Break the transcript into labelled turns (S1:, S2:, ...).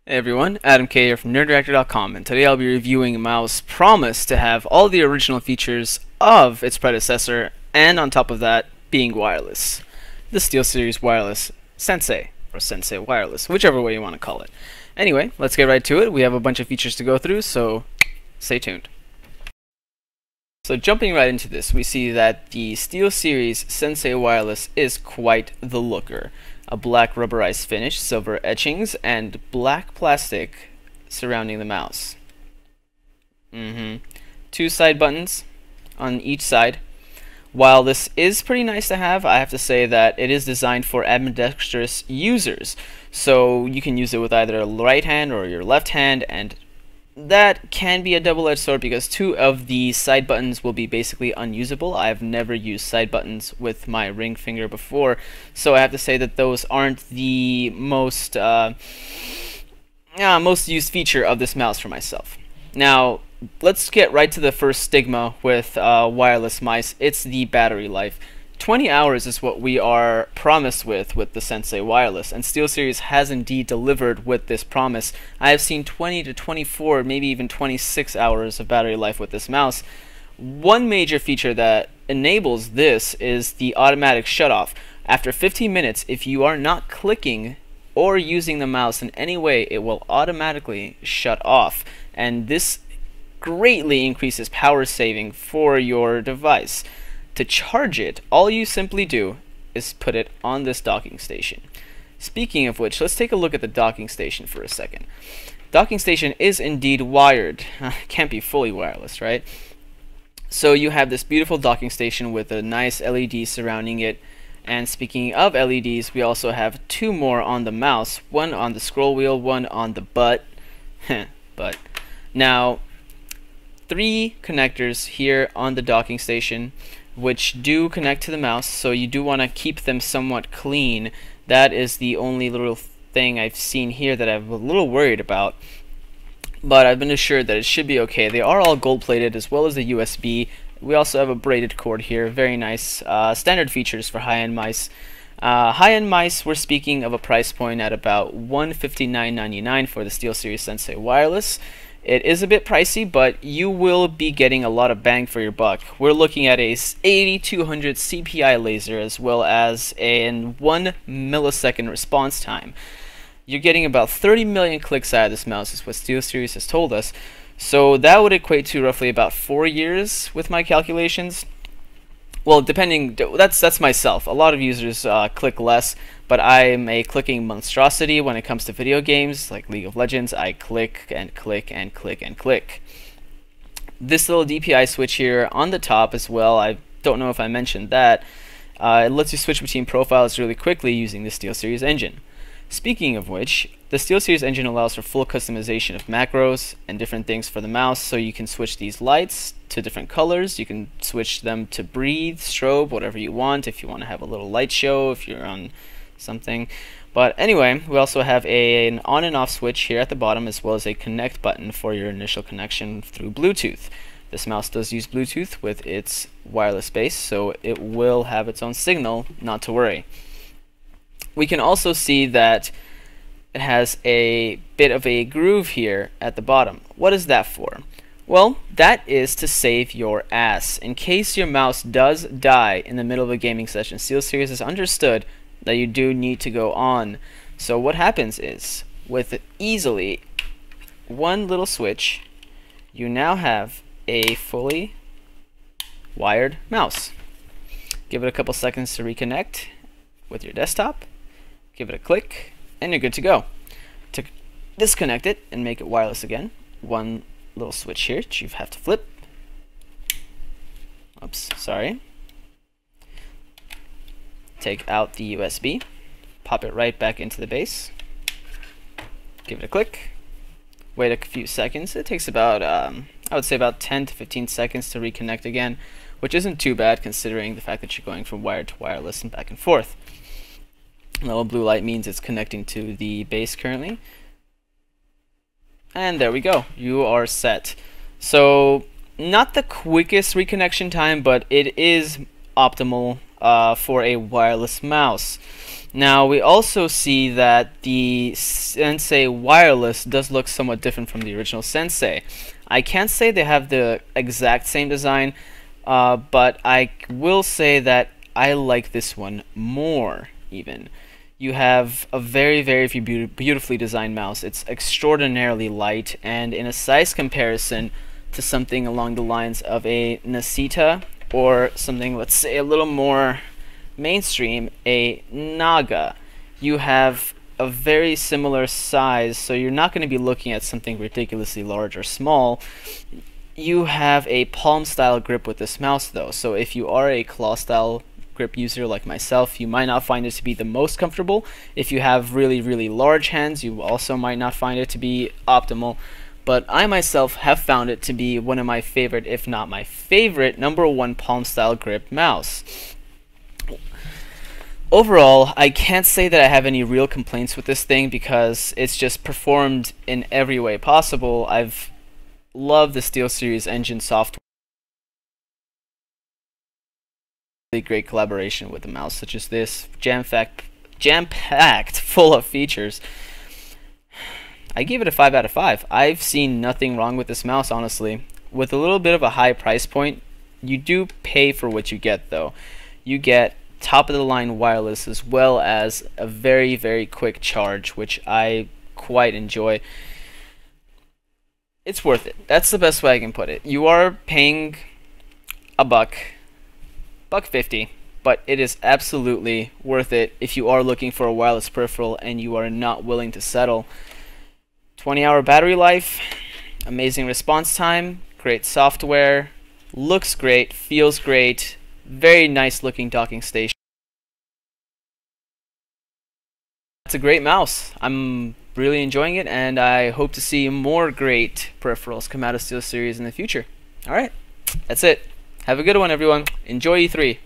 S1: Hey everyone, Adam K here from nerdreactor.com, and today I'll be reviewing a mouse promised to have all the original features of its predecessor, and on top of that, being wireless. The Steelseries Wireless Sensei, or Sensei Wireless, whichever way you want to call it. Anyway, let's get right to it. We have a bunch of features to go through, so stay tuned. So jumping right into this, we see that the Steelseries Sensei Wireless is quite the looker. A black rubberized finish, silver etchings, and black plastic surrounding the mouse. Two side buttons on each side. While this is pretty nice to have, I have to say that it is designed for ambidextrous users. So you can use it with either a right hand or your left hand, and that can be a double-edged sword because two of the side buttons will be basically unusable. I've never used side buttons with my ring finger before, so I have to say that those aren't the most used feature of this mouse for myself. Now, let's get right to the first stigma with wireless mice. It's the battery life. 20 hours is what we are promised with the Sensei Wireless, and Steelseries has indeed delivered with this promise. I have seen 20 to 24, maybe even 26 hours of battery life with this mouse. One major feature that enables this is the automatic shutoff. After 15 minutes, if you are not clicking or using the mouse in any way, it will automatically shut off, and this greatly increases power saving for your device. To charge it, all you simply do is put it on this docking station. Speaking of which, let's take a look at the docking station for a second. Docking station is indeed wired. Can't be fully wireless, right? So you have this beautiful docking station with a nice LED surrounding it. And speaking of LEDs, we also have two more on the mouse. One on the scroll wheel, one on the butt. But now, three connectors here on the docking station, which do connect to the mouse, so you do want to keep them somewhat clean. That is the only little thing I've seen here that I'm a little worried about, but I've been assured that it should be okay. They are all gold plated, as well as the USB. We also have a braided cord here, very nice. Standard features for high-end mice. High-end mice, we're speaking of a price point at about $159.99 for the Steelseries Sensei Wireless. It is a bit pricey, but you will be getting a lot of bang for your buck. We're looking at a 8200 CPI laser, as well as a 1 millisecond response time. You're getting about 30 million clicks out of this mouse, is what SteelSeries has told us. So that would equate to roughly about 4 years with my calculations. Well, depending, that's myself. A lot of users click less, but I'm a clicking monstrosity when it comes to video games like League of Legends. I click and click and click and click. This little DPI switch here on the top as well, I don't know if I mentioned that. It lets you switch between profiles really quickly using the SteelSeries engine. Speaking of which, the SteelSeries engine allows for full customization of macros and different things for the mouse, so you can switch these lights to different colors. You can switch them to breathe, strobe, whatever you want, if you want to have a little light show, if you're on something. But anyway, we also have an on and off switch here at the bottom, as well as a connect button for your initial connection through Bluetooth. This mouse does use Bluetooth with its wireless base, so it will have its own signal, not to worry. We can also see that it has a bit of a groove here at the bottom. What is that for? Well, that is to save your ass. In case your mouse does die in the middle of a gaming session, SteelSeries has understood that you do need to go on. So what happens is, with easily one little switch, you now have a fully wired mouse. Give it a couple seconds to reconnect with your desktop. Give it a click, and you're good to go. To disconnect it and make it wireless again, one little switch here that you have to flip. Oops, sorry. Take out the USB, pop it right back into the base, give it a click, wait a few seconds. It takes about, I would say about 10 to 15 seconds to reconnect again, which isn't too bad considering the fact that you're going from wired to wireless and back and forth. The little blue light means it's connecting to the base currently. And there we go. You are set. So, not the quickest reconnection time, but it is optimal for a wireless mouse. Now we also see that the Sensei Wireless does look somewhat different from the original Sensei. I can't say they have the exact same design, but I will say that I like this one more even. You have a very beautifully designed mouse. It's extraordinarily light, and in a size comparison to something along the lines of a Nasita or something, let's say, a little more mainstream, a Naga, you have a very similar size, so you're not going to be looking at something ridiculously large or small. You have a palm style grip with this mouse though, so if you are a claw style grip user like myself, you might not find it to be the most comfortable. If you have really large hands, you also might not find it to be optimal, but I myself have found it to be one of my favorite, if not my favorite, #1 palm style grip mouse. Overall, I can't say that I have any real complaints with this thing because it's just performed in every way possible. I've loved the Steelseries engine software. Really great collaboration with the mouse such as this, jam-packed full of features. I give it a 5 out of 5. I've seen nothing wrong with this mouse, honestly. With a little bit of a high price point, you do pay for what you get though. You get top of the line wireless as well as a very quick charge, which I quite enjoy. It's worth it. That's the best way I can put it. You are paying a $1.50, but it is absolutely worth it if you are looking for a wireless peripheral and you are not willing to settle. 20-hour battery life, amazing response time, great software, looks great, feels great, very nice looking docking station. It's a great mouse. I'm really enjoying it, and I hope to see more great peripherals come out of Steelseries in the future. Alright, that's it. Have a good one, everyone. Enjoy E3.